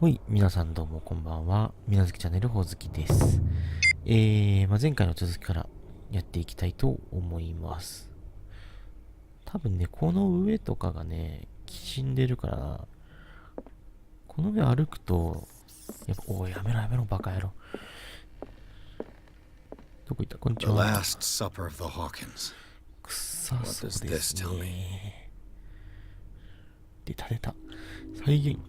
はい、皆さんどうもこんばんは。みなずきチャンネルほおずきです。前回の続きからやっていきたいと思います。多分ね、この上とかがね、きしんでるから、この上歩くと、おい、やめろ、バカ野郎。どこ行った？こんにちは。くさそうですね。出た。再現。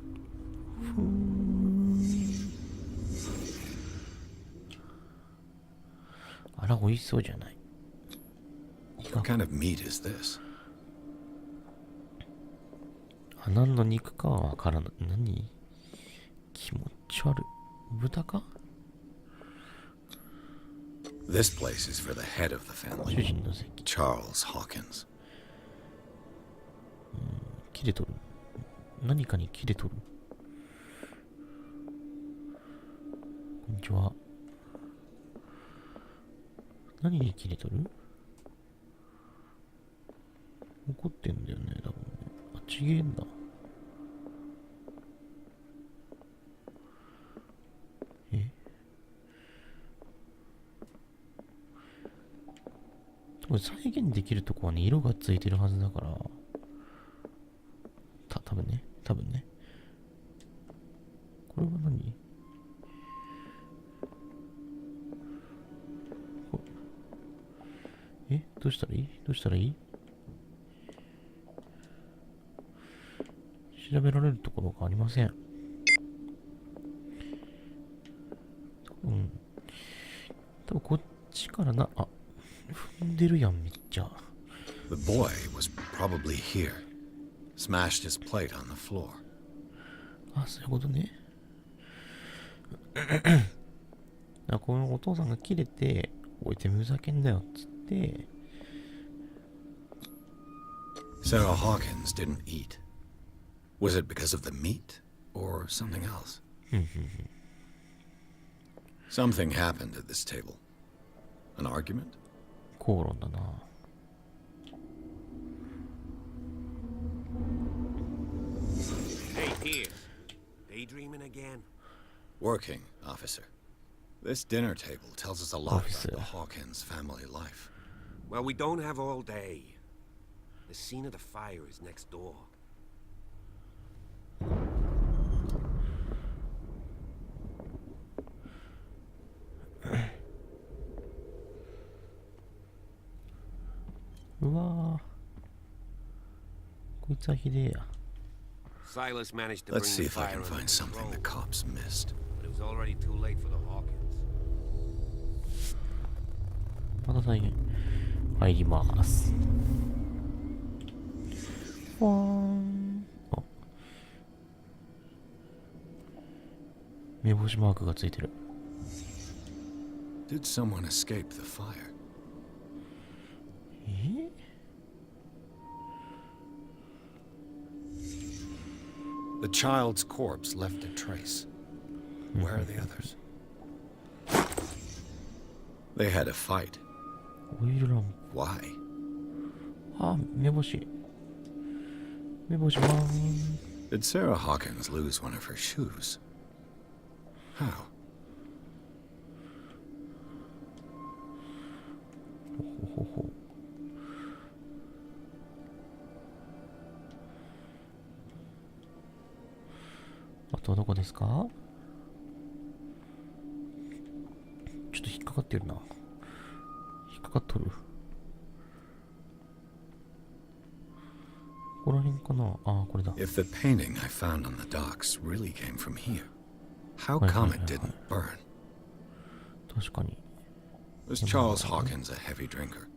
あら、美味しそうじゃない。What kind of meat is this? 何の肉かはわからない。何？気持ち悪い。豚か？ This place is for the head of the 主 family, 人の席。Charles Hawkins. 切れとる。何かに切れとる。こんにちは。何に切れとる？怒ってんだよね、多分ね。あ、ちげえんだ。これ再現できるとこはね、色がついてるはずだから。多分ね。これは何？どうしたらいい？調べられるところがありません。多分こっちから踏んでるやん、めっちゃ。The boy was probably here. Smashed his plate on the floor. あ、そういうことね。このお父さんが切れて、おいてふざけんだよっつって。Sarah Hawkins didn't eat. Was it because of the meat or something else? Something happened at this table. An argument? 口論だな。Hey, Pierce. Daydreaming again? Working, officer. This dinner table tells us a lot about the Hawkins family life. Well, we don't have all day. The scene of the fire is next door. うわー、こいつはひでえや。 Silas managed to Let's bring see the if I fire can under find something the control, cops missed. but it was already too late for the Hawkins. また再現入ります。わーん。あ、目星マークがついてる。Did someone escape the fire? The child's corpse left a trace. Where are the others? They had a fight. オイルランプ。 Why? あ、目星マーン。 Did Sarah Hawkins lose one of her shoes? How? ほ。あとはどこですか？ちょっと引っかかってるな。引っかかっとる。ここら辺かな。あ、これだ。 If the painting I found on the docks really came from here, how come it didn't burn? 確かに。 Was Charles Hawkins a heavy drinker?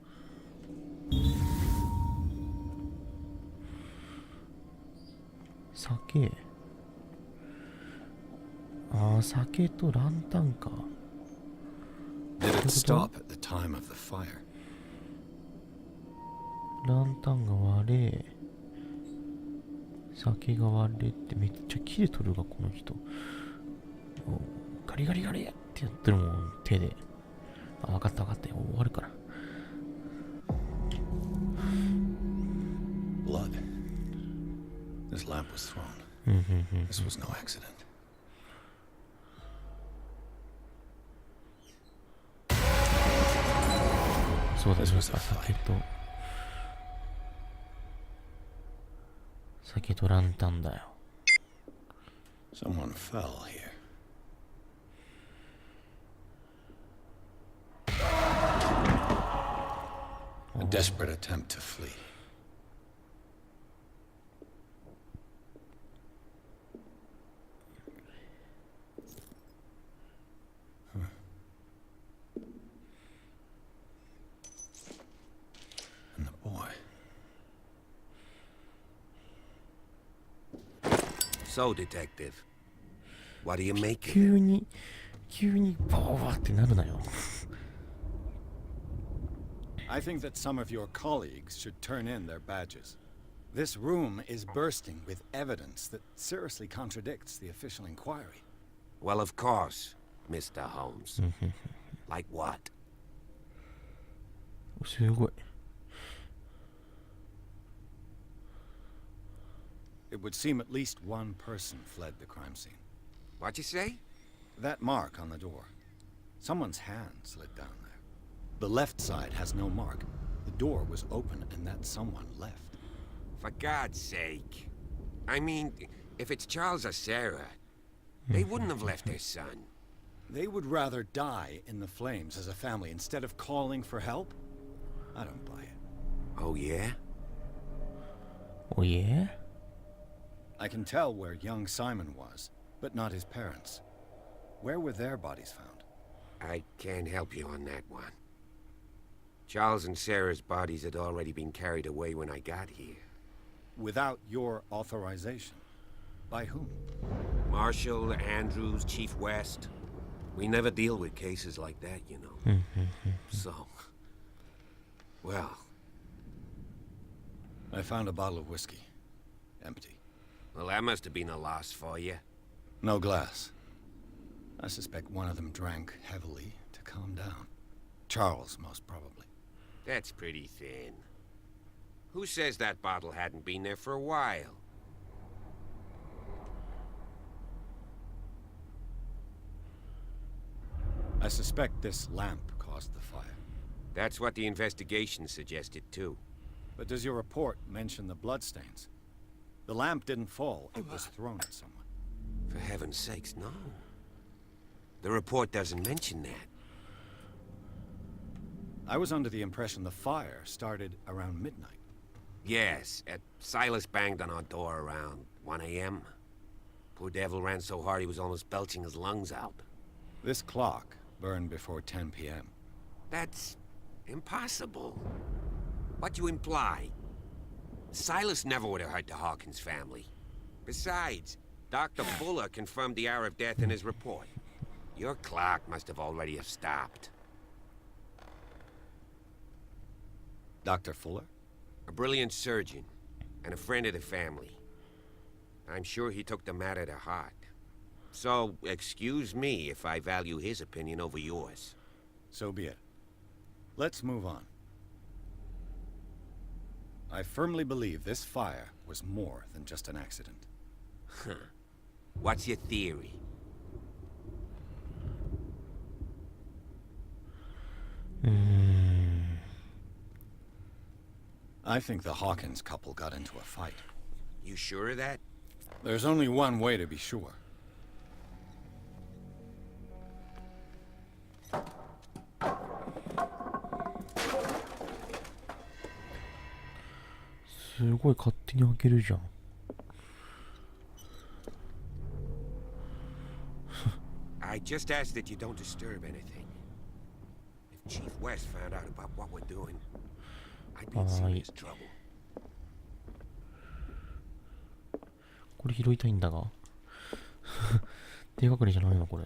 酒。ああ、酒とランタンか。 Did it stop at the time of the fire? ランタンが割れ、酒が割れってめっちゃ切れとるが、この人。ガリガリってやってるもん、手で。あ、わかったよ。終わるから。Blood. This lamp was thrown. This was no accident. そうだね。 This was a 酒とランタンだよ。 Someone fell here. A desperate attempt to flee. And the boy. So, Detective, what do you make of it? 急にバーってなるなよ。 I think that some of your colleagues should turn in their badges. This room is bursting with evidence that seriously contradicts the official inquiry. Well, of course, Mr. Holmes. Like what? すごい。 It would seem at least one person fled the crime scene. What'd you say? That mark on the door. Someone's hand slid down there. The left side has no mark. The door was open and that someone left. For God's sake. I mean, if it's Charles or Sarah, they wouldn't have left their son. They would rather die in the flames as a family instead of calling for help? I don't buy it. Oh, yeah? Oh yeah? I can tell where young Simon was, but not his parents. Where were their bodies found? I can't help you on that one. Charles and Sarah's bodies had already been carried away when I got here. Without your authorization. By whom? Marshall, Andrews, Chief West. We never deal with cases like that, you know. So... well... I found a bottle of whiskey. Empty. Well, that must have been a loss for you. No glass. I suspect one of them drank heavily to calm down. Charles, most probably. That's pretty thin. Who says that bottle hadn't been there for a while? I suspect this lamp caused the fire. That's what the investigation suggested, too. But does your report mention the bloodstains? The lamp didn't fall, it was thrown at someone. For heaven's sakes, no. The report doesn't mention that. I was under the impression the fire started around midnight. Yes, Silas banged on our door around 1 a.m. Poor devil ran so hard he was almost belching his lungs out. This clock burned before 10 p.m. That's impossible. What you imply? Silas never would have hurt the Hawkins family. Besides, Dr. Fuller confirmed the hour of death in his report. Your clock must have already have stopped. Dr. Fuller? A brilliant surgeon, and a friend of the family. I'm sure he took the matter to heart. So, excuse me if I value his opinion over yours. So be it. Let's move on. I firmly believe this fire was more than just an accident. Huh. What's your theory? I think the Hawkins couple got into a fight. You sure of that? There's only one way to be sure. I just ask that you don't disturb anything. If Chief West found out about what we're doing, I'd be in serious trouble. これ拾いたいんだが手がかりじゃないのこれ。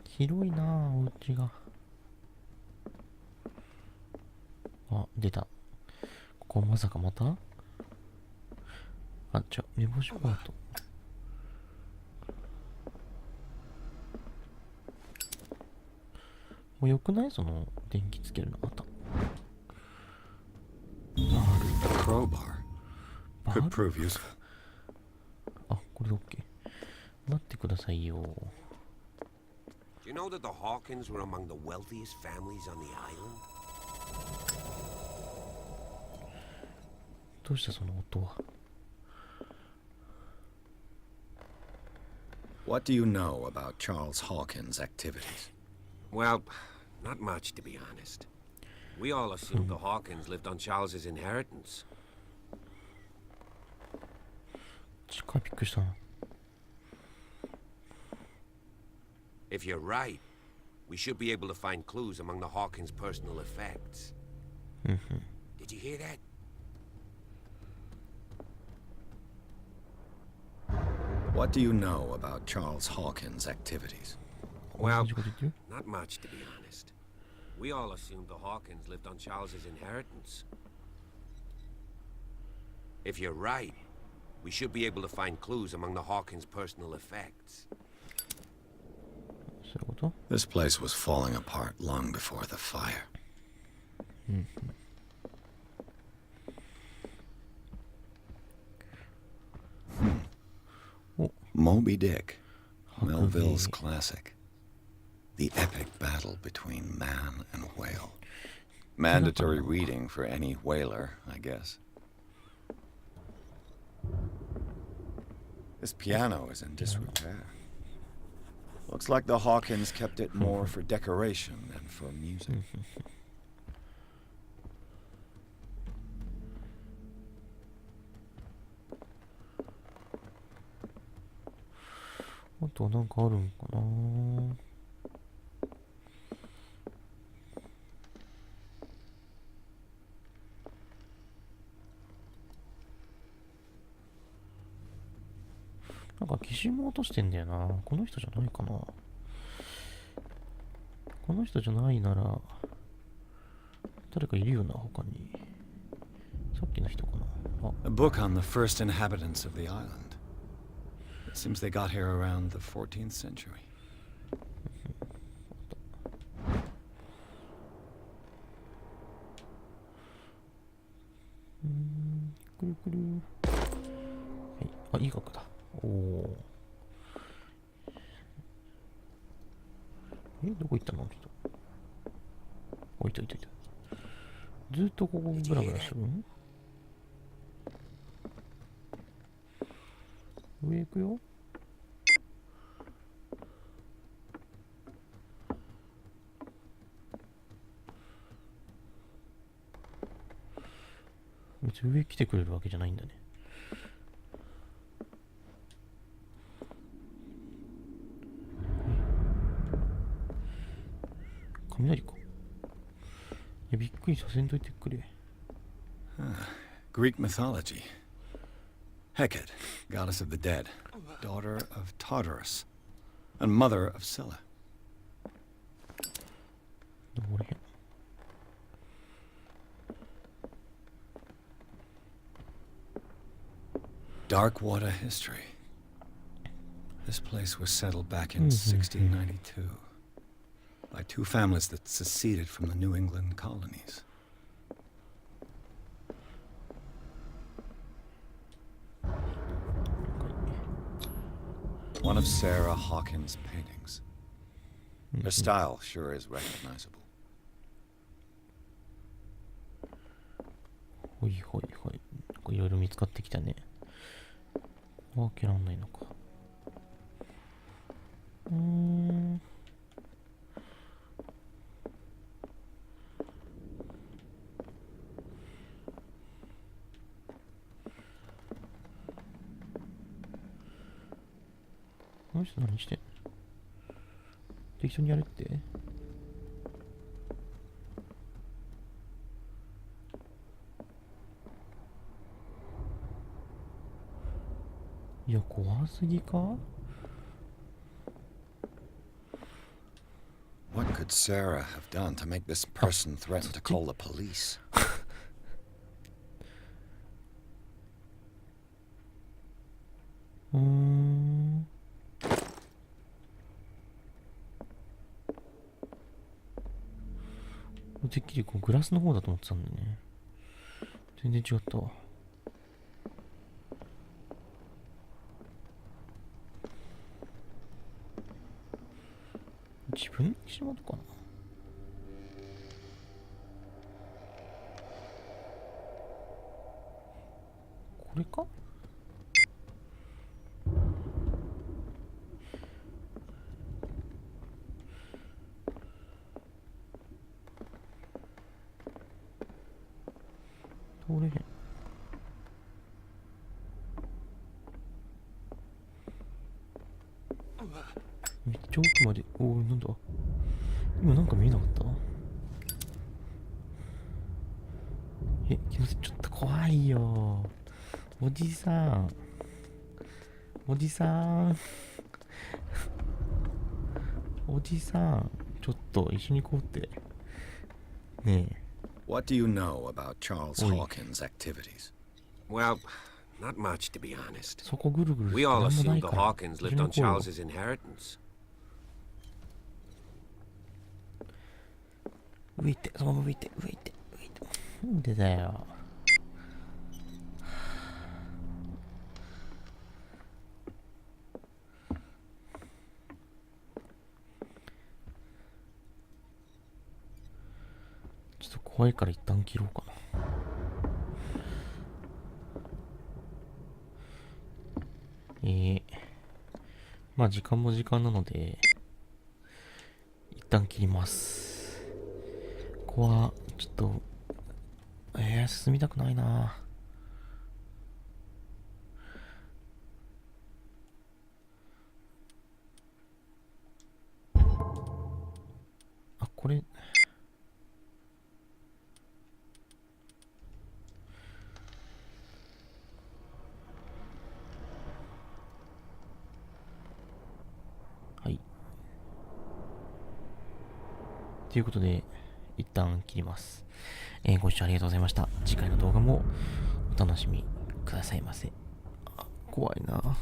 広いなあ、お家が。あ、出た。ここまさかまた？あ、目星パート。もうよくない？その電気つけるのまた。A crowbar could prove useful. あ、これで OK。待ってくださいよ。Do you know that the Hawkins were among the wealthiest families on the island? どうしたその音は。What do you know about Charles Hawkins' activities? Well, not much, to be honest. We all assumed the Hawkins lived on Charles's inheritance. 近いびっくりしたな。If you're right, we should be able to find clues among the Hawkins' personal effects. Did you hear that? What do you know about Charles Hawkins' activities? Well, 同じこと言ってる？ not much, to be honest. We all assumed the Hawkins lived on Charles's inheritance. If you're right, we should be able to find clues among the Hawkins' personal effects. そういうこと？ This place was falling apart long before the fire. Moby Dick, Melville's classic. The epic battle between man and whale. Mandatory reading for any whaler, I guess. This piano is in disrepair. Looks like the Hawkins kept it more for decoration than for music. あとはなんかあるんかな。なんか消しも落としてんだよな。この人じゃないかな。この人じゃないなら誰かいるよな、他に。さっきの人かな。あ、 A book on the first inhabitants of the island. It seems they got here around the 14th century. くるくる。はい。あ、いい額だ。おお。どこ行ったの人。おいたいたいた。ずっとここブラブラしてるの？上行くよ。別に上来てくれるわけじゃないんだね。雷か。いや、びっくりさせんといてくれ。Greek mythology. Hecate, goddess of the dead, daughter of Tartarus, and mother of Scylla. どこらへん。Dark water history. This place was settled back in 1692 by two families that seceded from the New England colonies. One of Sarah Hawkins' paintings. Her style sure is recognizable. ほいほいほい。なんかいろいろ見つかってきたね。開けらんないのか。この人何してんの？適当にやるって？いや、怖すぎか？ What could Sarah have done to make this person threaten to call the police? てっきりこうグラスの方だと思ってたんだよね。全然違ったわ。自分の仕事かな。これか。通れへん。めっちゃ奥まで。おお、なんだ。今なんか見えなかった？え、気のせい、ちょっと怖いよ。おじさん。おじさん。おじさん。ちょっと一緒に行こうって。ねえ。What do you know about Charles Hawkins' activities? Well, not much, to be honest. そこぐるぐるして We な all んもな assumed い the から。 Hawkins 一緒 lived に on 行こうよ。 Charles's inheritance. 浮いて、そのまま浮いて、浮いて、浮いて。なんでだよ。ちょっと怖いから一旦切ろうかな。まあ時間も時間なので、一旦切ります。ここは、ちょっと、進みたくないな。あ、これ、はい。ということで、一旦切ります。ご視聴ありがとうございました。次回の動画もお楽しみくださいませ。あ、怖いな。